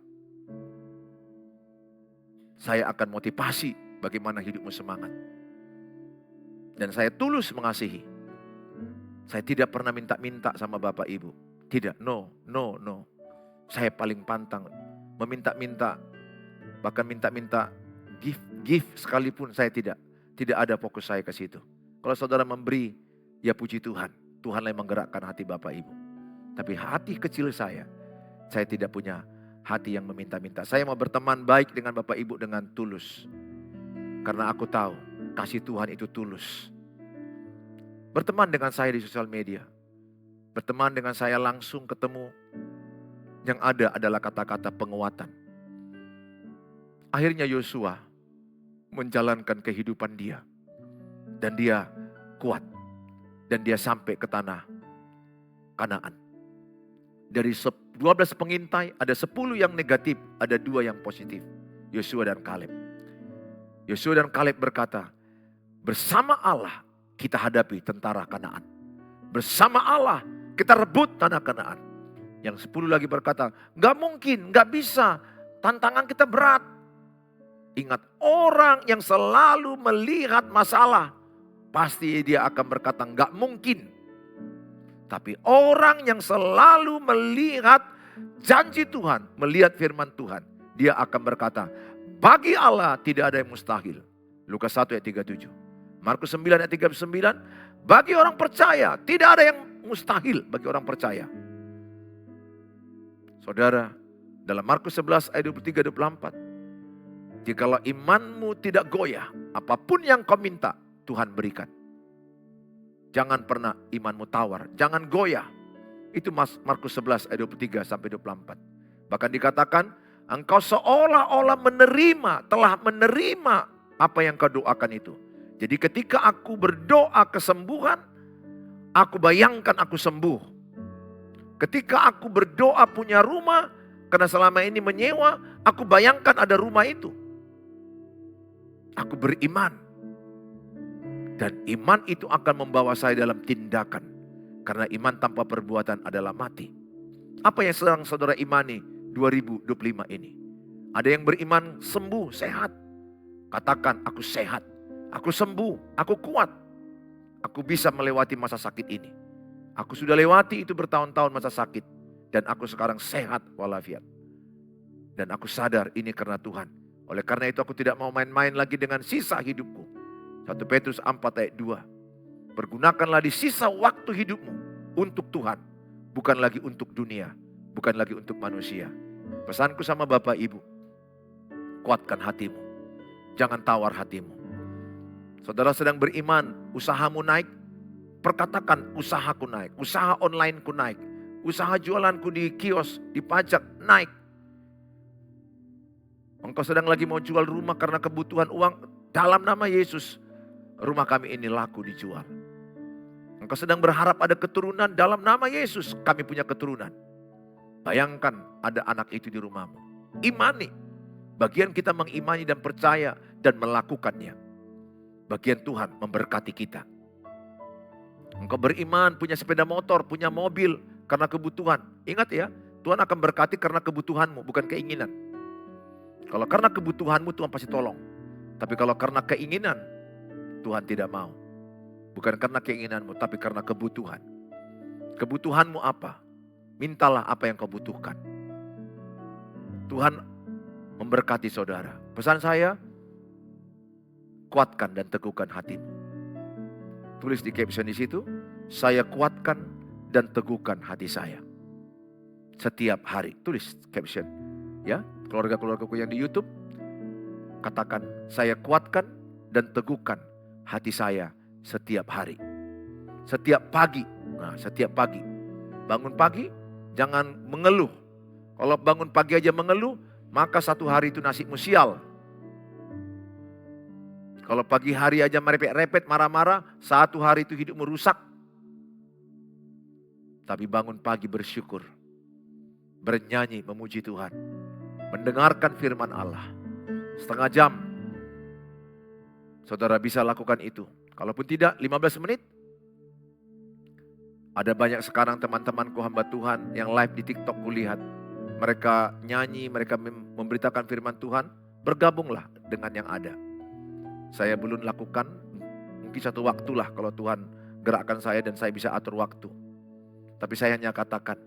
Saya akan motivasi bagaimana hidupmu semangat. Dan saya tulus mengasihi. Saya tidak pernah minta-minta sama bapak ibu. Tidak, no. Saya paling pantang meminta-minta. Bahkan minta-minta gift sekalipun saya tidak. Tidak ada fokus saya ke situ. Kalau saudara memberi, ya puji Tuhan. Tuhanlah yang menggerakkan hati bapak ibu. Tapi hati kecil saya tidak punya hati yang meminta-minta. Saya mau berteman baik dengan bapak ibu dengan tulus. Karena aku tahu kasih Tuhan itu tulus. Berteman dengan saya di sosial media. Berteman dengan saya langsung ketemu. Yang ada adalah kata-kata penguatan. Akhirnya Yosua menjalankan kehidupan dia. Dan dia kuat. Dan dia sampai ke tanah Kanaan. Dari 12 pengintai, ada 10 yang negatif, ada 2 yang positif. Yosua dan Kaleb. Yosua dan Kaleb berkata, bersama Allah kita hadapi tentara Kanaan. Bersama Allah kita rebut tanah Kanaan. Yang 10 lagi berkata, gak mungkin, gak bisa, tantangan kita berat. Ingat, orang yang selalu melihat masalah, pasti dia akan berkata gak mungkin. Tapi orang yang selalu melihat janji Tuhan, melihat firman Tuhan, dia akan berkata, bagi Allah tidak ada yang mustahil. Lukas 1 ayat 37. Markus 9 ayat 39. Bagi orang percaya tidak ada yang mustahil bagi orang percaya. Saudara, dalam Markus 11 ayat 23-24. Jikalau imanmu tidak goyah, apapun yang kau minta Tuhan berikan. Jangan pernah imanmu tawar, jangan goyah. Itu Markus 11 ayat 23-24. Bahkan dikatakan, engkau seolah-olah telah menerima apa yang kau doakan itu. Jadi ketika aku berdoa kesembuhan, aku bayangkan aku sembuh. Ketika aku berdoa punya rumah, karena selama ini menyewa, aku bayangkan ada rumah itu. Aku beriman. Dan iman itu akan membawa saya dalam tindakan. Karena iman tanpa perbuatan adalah mati. Apa yang sedang saudara imani 2025 ini? Ada yang beriman sembuh, sehat. Katakan, aku sehat. Aku sembuh, aku kuat. Aku bisa melewati masa sakit ini. Aku sudah lewati itu bertahun-tahun masa sakit. Dan aku sekarang sehat walafiat. Dan aku sadar ini karena Tuhan. Oleh karena itu aku tidak mau main-main lagi dengan sisa hidupku. 1 Petrus 4 ayat 2. Pergunakanlah di sisa waktu hidupmu untuk Tuhan. Bukan lagi untuk dunia. Bukan lagi untuk manusia. Pesanku sama Bapak Ibu. Kuatkan hatimu. Jangan tawar hatimu. Saudara sedang beriman, usahamu naik. Perkatakan usahaku naik. Usaha onlineku naik. Usaha jualanku di kios, di pajak naik. Engkau sedang lagi mau jual rumah karena kebutuhan uang. Dalam nama Yesus, rumah kami ini laku dijual. Engkau sedang berharap ada keturunan. Dalam nama Yesus, kami punya keturunan. Bayangkan ada anak itu di rumahmu. Imani. Bagian kita mengimani dan percaya dan melakukannya. Bagian Tuhan memberkati kita. Engkau beriman, punya sepeda motor, punya mobil karena kebutuhan. Ingat ya, Tuhan akan berkati karena kebutuhanmu, bukan keinginan. Kalau karena kebutuhanmu Tuhan pasti tolong. Tapi kalau karena keinginan, Tuhan tidak mau. Bukan karena keinginanmu, tapi karena kebutuhan. Kebutuhanmu apa? Mintalah apa yang kau butuhkan. Tuhan memberkati saudara. Pesan saya, kuatkan dan teguhkan hatimu. Tulis di caption di situ, saya kuatkan dan teguhkan hati saya. Setiap hari, tulis caption. Ya, keluarga-keluargaku yang di YouTube, katakan, saya kuatkan dan teguhkan hati saya setiap hari. Setiap pagi, setiap pagi. Bangun pagi, jangan mengeluh. Kalau bangun pagi aja mengeluh, maka satu hari itu nasibmu sial. Kalau pagi hari aja merepet-repet, marah-marah, satu hari itu hidupmu rusak. Tapi bangun pagi bersyukur. Bernyanyi memuji Tuhan. Mendengarkan firman Allah. Setengah jam. Saudara bisa lakukan itu. Kalaupun tidak, 15 menit. Ada banyak sekarang teman-temanku hamba Tuhan yang live di TikTok kulihat. Mereka nyanyi, mereka memberitakan firman Tuhan. Bergabunglah dengan yang ada. Saya belum lakukan, mungkin satu waktulah kalau Tuhan gerakkan saya dan saya bisa atur waktu. Tapi saya hanya katakan,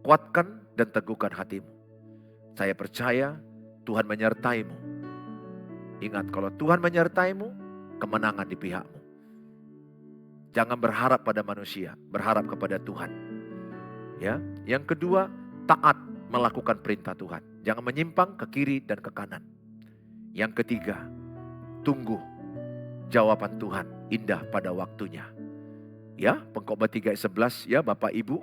kuatkan dan teguhkan hatimu. Saya percaya Tuhan menyertaimu. Ingat, kalau Tuhan menyertaimu, kemenangan di pihakmu. Jangan berharap pada manusia, berharap kepada Tuhan. Ya, yang kedua, taat melakukan perintah Tuhan. Jangan menyimpang ke kiri dan ke kanan. Yang ketiga, tunggu jawaban Tuhan indah pada waktunya. Ya, Pengkhotbah 3 ayat 11 ya Bapak Ibu,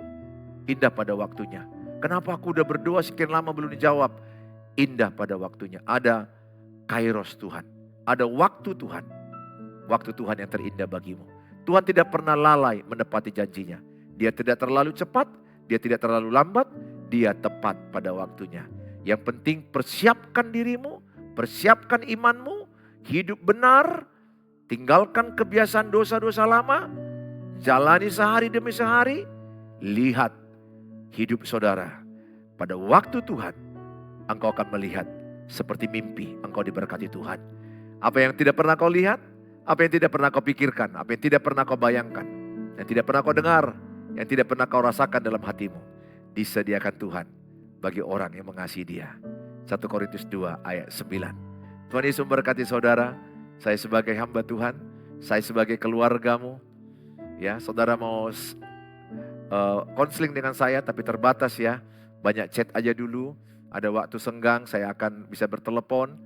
indah pada waktunya. Kenapa aku udah berdoa sekian lama belum dijawab? Indah pada waktunya. Ada kairos Tuhan, ada waktu Tuhan. Waktu Tuhan yang terindah bagimu. Tuhan tidak pernah lalai menepati janjinya. Dia tidak terlalu cepat, dia tidak terlalu lambat, dia tepat pada waktunya. Yang penting persiapkan dirimu, Persiapkan imanmu, hidup benar, tinggalkan kebiasaan dosa-dosa lama, jalani sehari demi sehari, lihat hidup saudara. Pada waktu Tuhan, engkau akan melihat seperti mimpi engkau diberkati Tuhan. Apa yang tidak pernah kau lihat, apa yang tidak pernah kau pikirkan, apa yang tidak pernah kau bayangkan, yang tidak pernah kau dengar, yang tidak pernah kau rasakan dalam hatimu, disediakan Tuhan bagi orang yang mengasihi Dia. 1 Korintus 2 ayat 9. Tuhan Yesus memberkati saudara. Saya sebagai hamba Tuhan, saya sebagai keluargamu, ya, saudara mau konseling dengan saya tapi terbatas ya. Banyak chat aja dulu. Ada waktu senggang saya akan bisa bertelepon.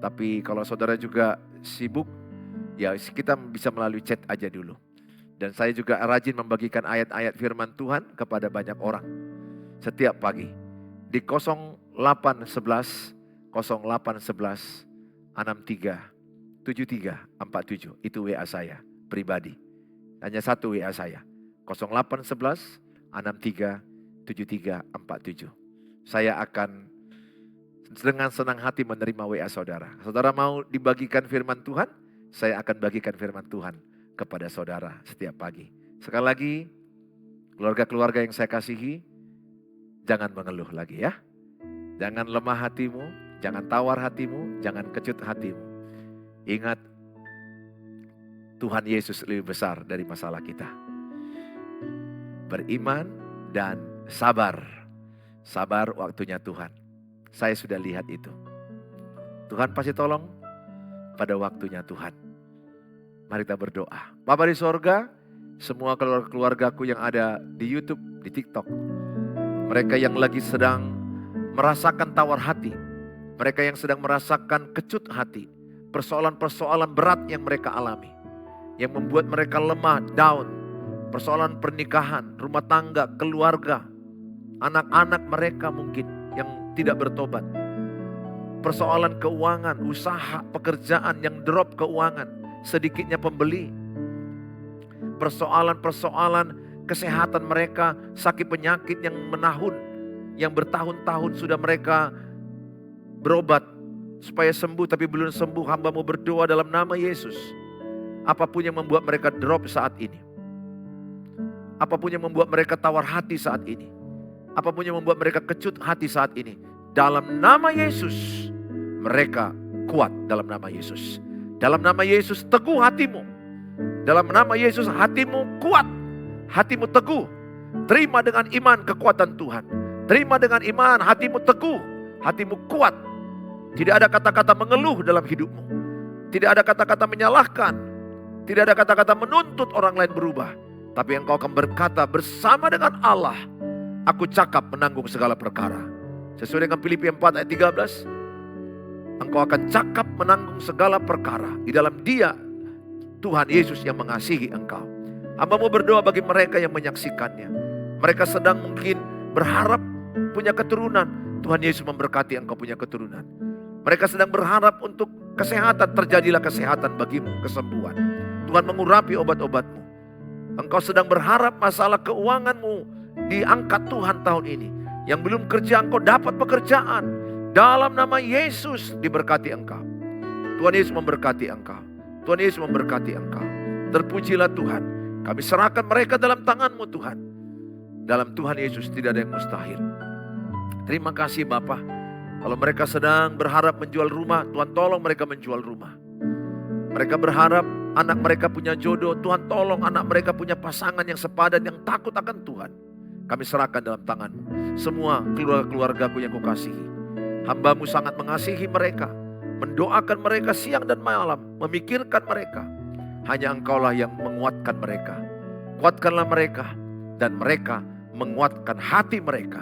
Tapi kalau saudara juga sibuk, ya kita bisa melalui chat aja dulu. Dan saya juga rajin membagikan ayat-ayat firman Tuhan kepada banyak orang setiap pagi. Di 0811 0811 63 7347 itu WA saya pribadi. Hanya satu WA saya. 0811 63 7347. Saya akan dengan senang hati menerima WA saudara. Saudara mau dibagikan firman Tuhan? Saya akan bagikan firman Tuhan kepada saudara setiap pagi. Sekali lagi, keluarga-keluarga yang saya kasihi, jangan mengeluh lagi ya. Jangan lemah hatimu, jangan tawar hatimu, jangan kecut hatimu. Ingat, Tuhan Yesus lebih besar dari masalah kita. Beriman dan sabar. Sabar waktunya Tuhan. Saya sudah lihat itu. Tuhan pasti tolong pada waktunya Tuhan. Mari kita berdoa. Bapa di sorga, semua keluarga-keluargaku yang ada di YouTube, di TikTok. Mereka yang lagi sedang merasakan tawar hati. Mereka yang sedang merasakan kecut hati. Persoalan-persoalan berat yang mereka alami. Yang membuat mereka lemah, down. Persoalan pernikahan, rumah tangga, keluarga. Anak-anak mereka mungkin yang tidak bertobat. Persoalan keuangan, usaha, pekerjaan yang drop keuangan. Sedikitnya pembeli. Persoalan-persoalan kesehatan mereka, sakit penyakit yang menahun. Yang bertahun-tahun sudah mereka berobat supaya sembuh tapi belum sembuh. Hamba-Mu berdoa dalam nama Yesus. Apapun yang membuat mereka drop saat ini. Apapun yang membuat mereka tawar hati saat ini. Apapun yang membuat mereka kecut hati saat ini. Dalam nama Yesus, mereka kuat dalam nama Yesus. Dalam nama Yesus teguh hatimu. Dalam nama Yesus hatimu kuat. Hatimu teguh. Terima dengan iman kekuatan Tuhan. Terima dengan iman hatimu teguh. Hatimu kuat. Tidak ada kata-kata mengeluh dalam hidupmu. Tidak ada kata-kata menyalahkan. Tidak ada kata-kata menuntut orang lain berubah. Tapi engkau akan berkata bersama dengan Allah, aku cakap menanggung segala perkara. Sesuai dengan Filipi 4 ayat 13. Engkau akan cakap menanggung segala perkara. Di dalam Dia, Tuhan Yesus yang mengasihi engkau. Hamba-Mu berdoa bagi mereka yang menyaksikannya. Mereka sedang mungkin berharap punya keturunan. Tuhan Yesus memberkati engkau punya keturunan. Mereka sedang berharap untuk kesehatan. Terjadilah kesehatan bagimu, kesembuhan. Tuhan mengurapi obat-obatmu. Engkau sedang berharap masalah keuanganmu diangkat Tuhan tahun ini. Yang belum kerja engkau dapat pekerjaan. Dalam nama Yesus diberkati engkau. Tuhan Yesus memberkati engkau. Tuhan Yesus memberkati engkau. Terpujilah Tuhan. Kami serahkan mereka dalam tangan-Mu Tuhan. Dalam Tuhan Yesus tidak ada yang mustahil. Terima kasih Bapa. Kalau mereka sedang berharap menjual rumah, Tuhan tolong mereka menjual rumah. Mereka berharap anak mereka punya jodoh, Tuhan tolong anak mereka punya pasangan yang sepadan, yang takut akan Tuhan. Kami serahkan dalam tangan-Mu. Semua keluarga-keluargaku yang Kau kasihi. Hamba-Mu sangat mengasihi mereka. Mendoakan mereka siang dan malam. Memikirkan mereka. Hanya Engkaulah yang menguatkan mereka. Kuatkanlah mereka. Dan mereka menguatkan hati mereka.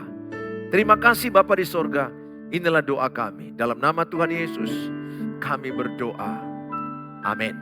Terima kasih Bapa di sorga. Inilah doa kami. Dalam nama Tuhan Yesus kami berdoa. Amin.